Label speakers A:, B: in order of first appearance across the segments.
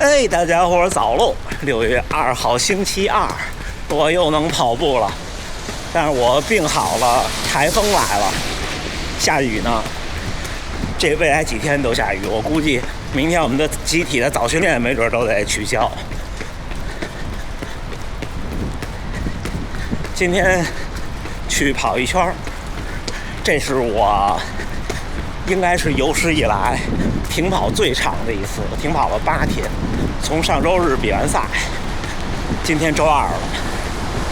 A: 哎，大家伙早喽！6月2号星期二，我又能跑步了。但是我病好了，台风来了，下雨呢。这未来几天都下雨，我估计明天我们的集体的早训练没准都得取消。今天去跑一圈，这是我应该是有史以来停跑最长的一次，我停跑了8天，从上周日比完赛，今天周二了，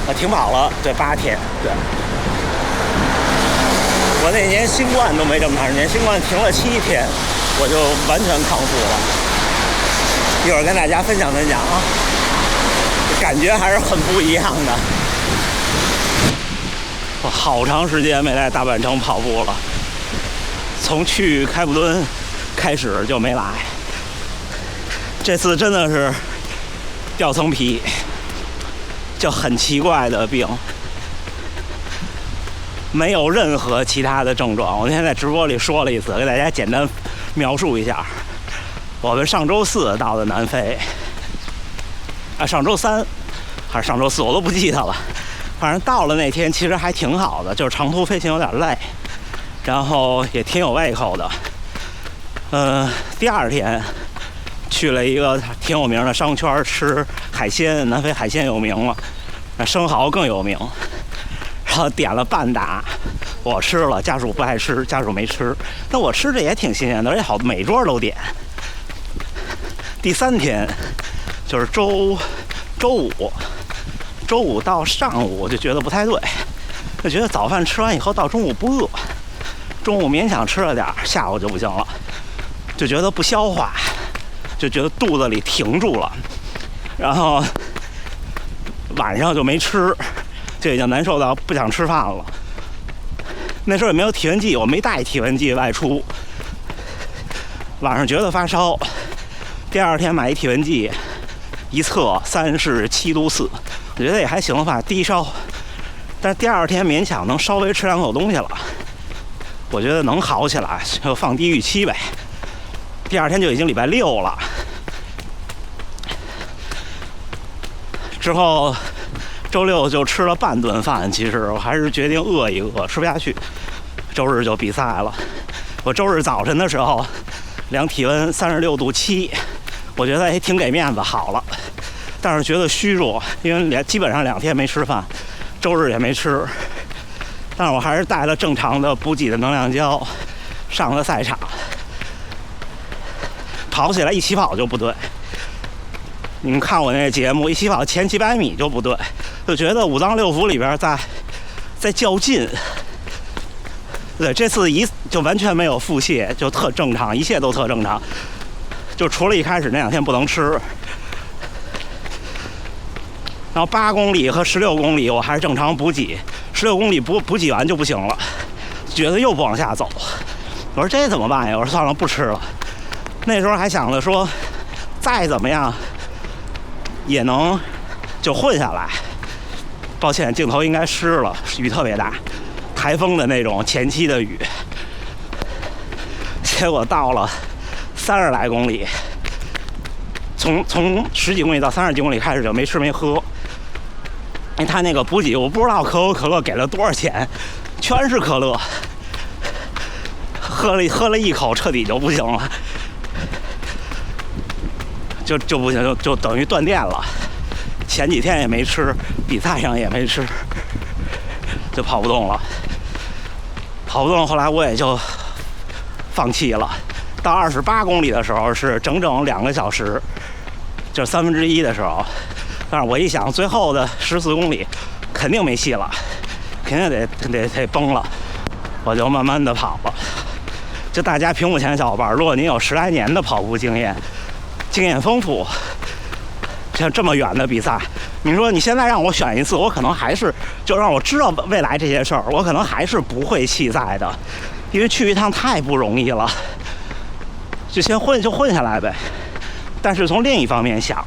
A: 我停跑了对8天，对。我那年新冠都没这么长时间，新冠停了7天，我就完全康复了。一会儿跟大家分享分享啊，感觉还是很不一样的。我好长时间没来大阪城跑步了，从去开普敦开始就没来。这次真的是掉层皮，就很奇怪的病，没有任何其他的症状。我那天在直播里说了一次，给大家简单描述一下。我们上周4到的南非，上周3还是上周4我都不记得了。反正到了那天其实还挺好的，就是长途飞行有点累，然后也挺有胃口的。第二天去了一个挺有名的商圈吃海鲜，南非海鲜有名了，生蚝更有名。然后点了半打，我吃了，家属不爱吃，家属没吃。但我吃着也挺新鲜的，而且好每桌都点。第3天就是周五到上午我就觉得不太对，就觉得早饭吃完以后到中午不饿，中午勉强吃了点，下午就不行了，就觉得不消化，就觉得肚子里停住了，然后晚上就没吃，就已经难受到不想吃饭了。那时候也没有体温计，我没带体温计外出，晚上觉得发烧，第二天买一体温计，一测37度4，我觉得也还行吧，低烧。但是第二天勉强能稍微吃2口东西了，我觉得能好起来，就放低预期呗。第二天就已经礼拜6了，之后周6就吃了半顿饭，其实我还是决定饿一饿，吃不下去。周日就比赛了，我周日早晨的时候量体温36度7，我觉得也挺给面子，好了。但是觉得虚弱，因为基本上2天没吃饭，周日也没吃。但是我还是带了正常的补给的能量胶，上了赛场。跑起来一起跑就不对，你们看我那个节目，一起跑前几百米就不对，就觉得5脏6腑里边在较劲。对，这次就完全没有腹泻，就特正常，一切都特正常，就除了一开始那2天不能吃。然后8公里和16公里我还是正常补给，16公里补给完就不行了，觉得又不往下走。我说这怎么办呀？我说算了，不吃了。那时候还想着说，再怎么样也能就混下来。抱歉，镜头应该湿了，雨特别大，台风的那种前期的雨。结果到了30来公里，从10几公里到30几公里开始就没吃没喝。因为他那个补给我不知道可口可乐给了多少钱，全是可乐，喝了一口彻底就不行了，就不行，就等于断电了。前几天也没吃，比赛上也没吃，就跑不动了。后来我也就放弃了。到28公里的时候是整整2个小时，就是1/3的时候。但是我一想，最后的14公里肯定没戏了，肯定得崩了，我就慢慢的跑了。就大家屏幕前的小伙伴，如果您有10来年的跑步经验丰富，像这么远的比赛，你说你现在让我选一次，我可能还是就让我知道未来这些事儿，我可能还是不会弃赛的，因为去一趟太不容易了，就先混下来呗。但是从另一方面想，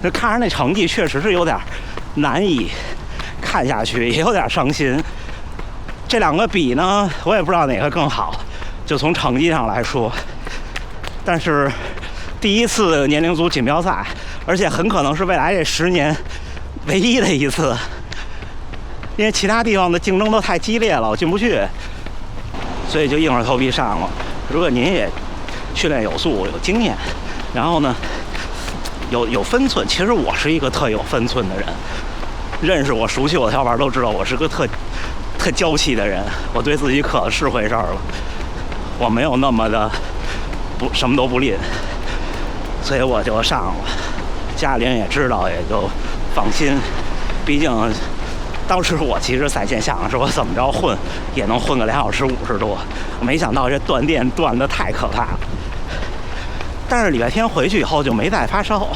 A: 就看着那成绩确实是有点难以看下去，也有点伤心。这2个比呢，我也不知道哪个更好，就从成绩上来说。但是第一次年龄组锦标赛，而且很可能是未来这10年唯一的一次，因为其他地方的竞争都太激烈了，我进不去，所以就硬着头皮上了。如果您也训练有素、有经验，然后呢有分寸，其实我是一个特有分寸的人，认识我、熟悉我的小伙伴都知道我是个特娇气的人，我对自己可是回事儿了，我没有那么的什么都不吝，所以我就上了。家里人也知道，也就放心。毕竟当时我其实赛前想的是我怎么着混也能混个2小时50多，没想到这断电断得太可怕了。但是礼拜天回去以后就没再发烧，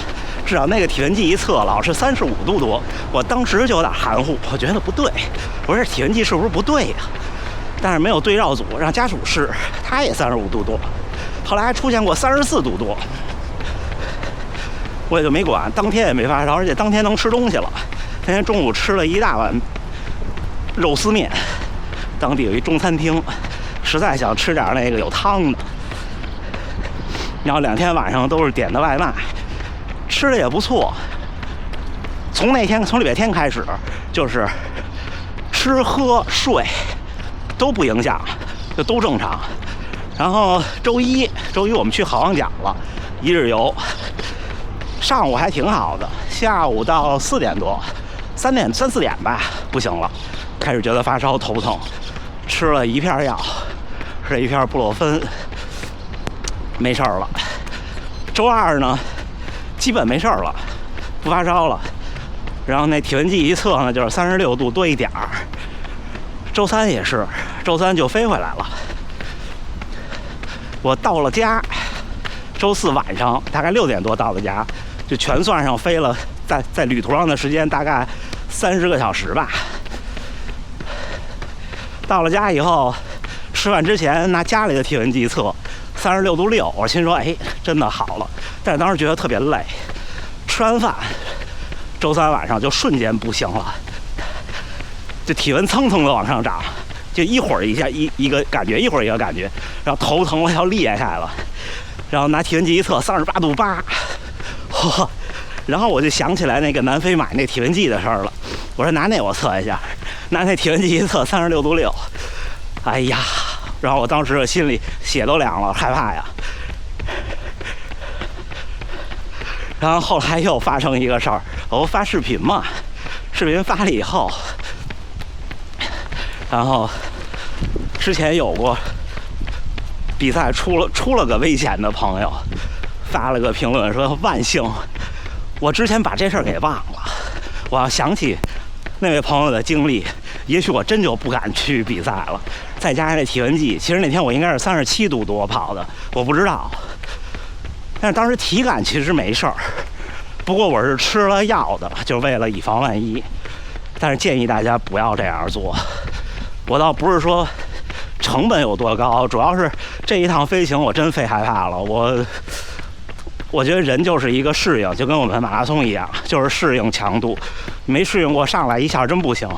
A: 至少那个体温计一测老是35度多，我当时就有点含糊，我觉得不对，我说这体温计是不是不对呀？但是没有对照组，让家属试，他也35度多，后来还出现过34度多，我也就没管，当天也没发烧，而且当天能吃东西了。那天中午吃了一大碗肉丝面，当地有一中餐厅，实在想吃点那个有汤的。然后2天晚上都是点的外卖，吃的也不错。从礼拜天开始，就是吃喝睡都不影响，就都正常。然后周一我们去好望角了，1日游。上午还挺好的，下午到4点多，3、4点吧，不行了，开始觉得发烧头疼，吃了一片药，是一片布洛芬，没事儿了。周二呢，基本没事儿了，不发烧了。然后那体温计一测呢，就是36度多一点儿。周三也是，周三就飞回来了。我到了家，周四晚上大概6点多到的家，就全算上飞了，在旅途上的时间大概30个小时吧。到了家以后，吃饭之前拿家里的体温计测，36度6，我心说，哎，真的好了。但是当时觉得特别累，吃完饭，周三晚上就瞬间不行了，就体温蹭蹭的往上涨，就一会儿一个感觉，一会儿一个感觉，然后头疼了要裂开了，然后拿体温计一测38度8，然后我就想起来那个南非买那体温计的事儿了，我说拿那我测一下，拿那体温计一测36度6，哎呀，然后我当时心里血都凉了，害怕呀。然后后来又发生一个事儿，我发视频嘛，视频发了以后，然后之前有过比赛出了个危险的朋友，发了个评论说万幸我之前把这事儿给忘了，我要想起那位朋友的经历，也许我真就不敢去比赛了。再加上这体温计，其实那天我应该是37度多跑的，我不知道。但是当时体感其实没事儿，不过我是吃了药的，就为了以防万一。但是建议大家不要这样做。我倒不是说成本有多高，主要是这一趟飞行我真飞害怕了。我觉得人就是一个适应，就跟我们马拉松一样，就是适应强度。没适应过上来一下真不行。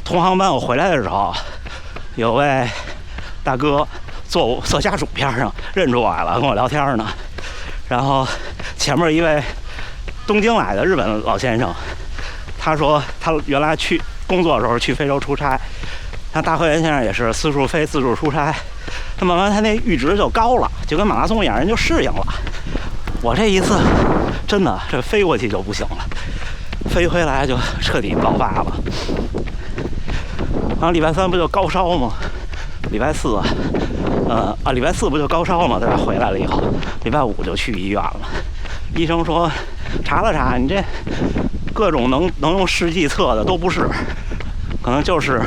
A: 同航班我回来的时候，有位大哥坐家属边上认出我来了，跟我聊天呢。然后前面一位东京来的日本老先生，他说他原来去工作的时候去非洲出差，像大和源先生也是四处飞自助出差，他慢慢他那阈值就高了，就跟马拉松一样，人就适应了。我这一次真的这飞过去就不行了，飞回来就彻底爆发了。然后礼拜3不就高烧吗？礼拜4礼拜4不就高烧吗？对吧？回来了以后，礼拜5就去医院了。医生说查了查，你这各种能用试剂测的都不是，可能就是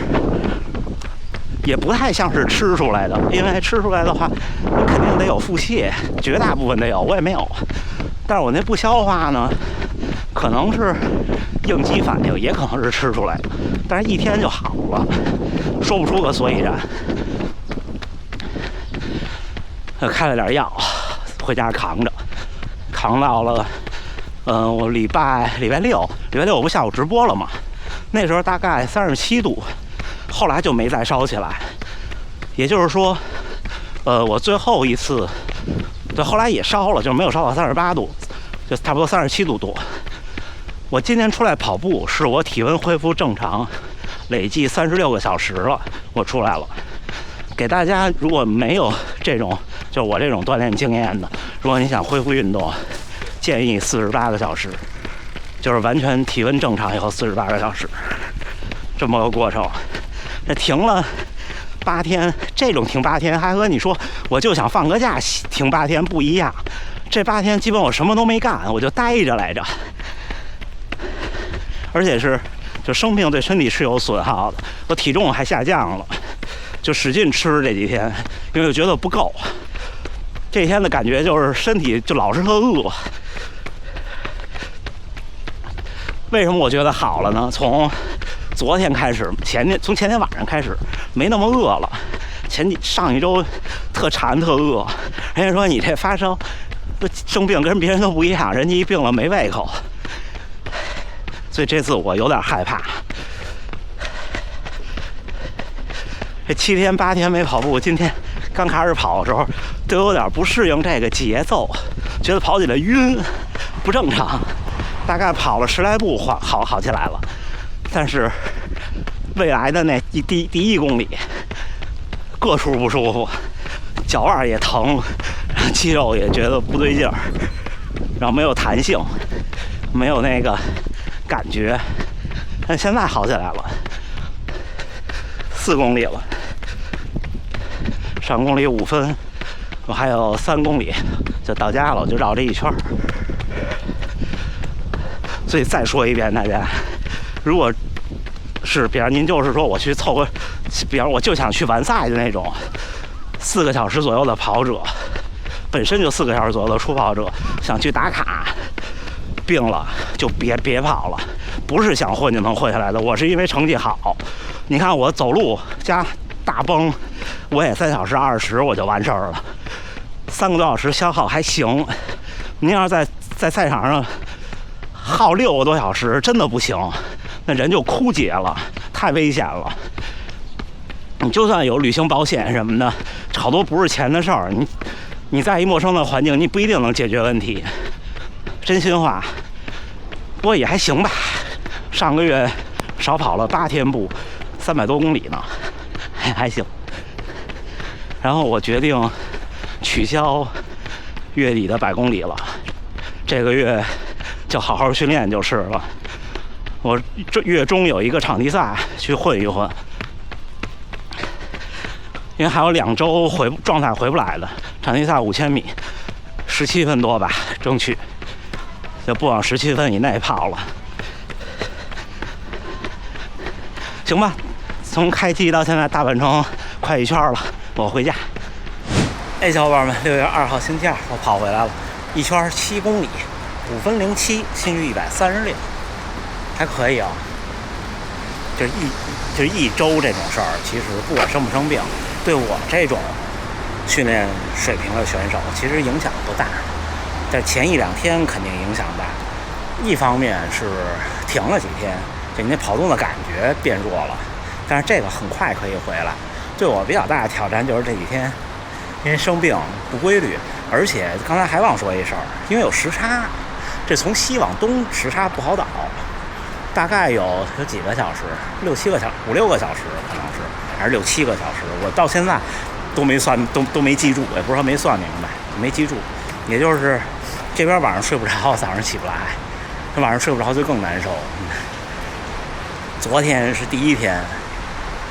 A: 也不太像是吃出来的，因为吃出来的话，你肯定得有腹泻，绝大部分得有，我也没有。但是我那不消化呢，可能是应激反应，也可能是吃出来的，但是1天就好了，说不出个所以然。开了点药，回家扛着，扛到了，我礼拜六我不下午直播了吗？那时候大概37度，后来就没再烧起来。也就是说，我最后一次对，后来也烧了，就没有烧到38度，就差不多37度多。我今天出来跑步，是我体温恢复正常，累计36个小时了，我出来了。给大家，如果没有这种就我这种锻炼经验的，如果你想恢复运动，建议48个小时，就是完全体温正常以后48个小时，这么个过程。这停了8天，这种停8天还和你说我就想放个假停8天不一样。这8天基本我什么都没干，我就待着来着。而且是就生病对身体是有损耗的，我体重还下降了，就使劲吃这几天，因为我觉得不够。这天的感觉就是身体就老是特饿。为什么我觉得好了呢？从昨天开始，从前天晚上开始没那么饿了。上一周特馋特饿，人家说你这发烧生病跟别人都不一样，人家一病了没胃口。所以这次我有点害怕。这7天8天没跑步，今天刚开始跑的时候都有点不适应这个节奏，觉得跑起来晕，不正常。大概跑了10来步，好起来了。但是未来的那第1公里，各处不舒服，脚腕也疼，肌肉也觉得不对劲儿，然后没有弹性，没有那个感觉。但现在好起来了，4公里了，上公里5分，我还有3公里就到家了，我就绕这一圈。所以再说一遍，大家，如果是比方您就是说我去凑个，比方我就想去完赛的那种4个小时左右的跑者，本身就4个小时左右的初跑者，想去打卡，病了就别跑了。不是想混就能混下来的，我是因为成绩好。你看我走路加大崩，我也3小时20我就完事儿了，3个多小时消耗还行。您要是在赛场上耗6个多小时，真的不行，那人就枯竭了，太危险了。你就算有旅行保险什么的，好多不是钱的事儿，你在一陌生的环境，你不一定能解决问题。真心话，不过也还行吧。上个月少跑了8天步，300多公里呢，还行。然后我决定取消月底的100公里了，这个月就好好训练就是了。我这月中有一个场地赛去混一混，因为还有2周状态回不来的。场地赛5000米，17分多吧，争取就不往17分以内跑了。行吧，从开机到现在大半程快1圈了，我回家。哎，小伙伴们，6月2号星期二，我跑回来了，1圈7公里，5分07，心率136，还可以啊。就是一周这种事儿，其实不管生不生病，对我这种训练水平的选手，其实影响不大。但是前1、2天肯定影响大。一方面是停了几天，就你那跑动的感觉变弱了，但是这个很快可以回来。对我比较大的挑战就是这几天，因为生病不规律，而且刚才还忘说一事儿，因为有时差，这从西往东时差不好倒，大概有几个小时，5、6个小时可能是，还是6、7个小时，我到现在都没算，都没记住，也不是说没算明白，没记住。也就是这边晚上睡不着，早上起不来，这晚上睡不着就更难受。昨天是第1天，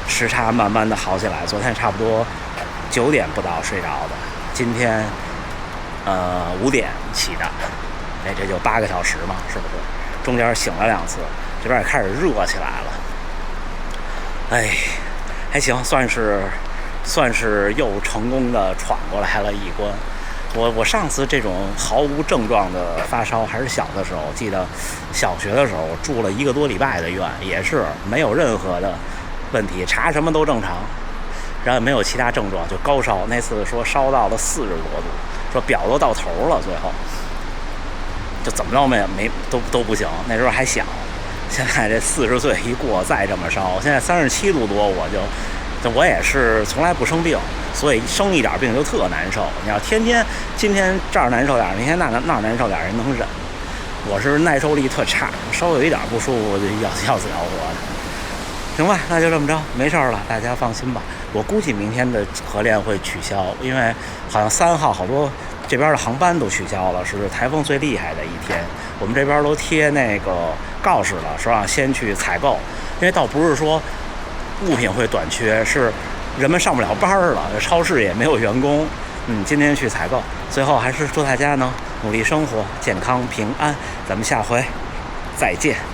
A: 时差慢慢的好起来，昨天差不多9点不到睡着的，今天5点起的，哎，这就8个小时嘛，是不是？中间醒了2次，这边也开始热起来了。哎，还行，算是又成功的闯过来了一关。我上次这种毫无症状的发烧还是小的时候，记得小学的时候住了1个多礼拜的院，也是没有任何的问题，查什么都正常，然后也没有其他症状，就高烧。那次说烧到了40多度，说表都到头了，最后就怎么着都不行。那时候还小，现在这40岁一过再这么烧，现在37度多，我也是从来不生病，所以生一点病就特难受。你要天天今天这儿难受点，明天那儿难受点，人能忍。我是耐受力特差，稍微有一点不舒服就要死要活的。行吧，那就这么着，没事了，大家放心吧。我估计明天的合练会取消，因为好像3号好多这边的航班都取消了，是台风最厉害的一天。我们这边都贴那个告示了，说让先去采购，因为倒不是说物品会短缺，是人们上不了班了，超市也没有员工。今天去采购。最后还是祝大家呢努力生活，健康平安。咱们下回再见。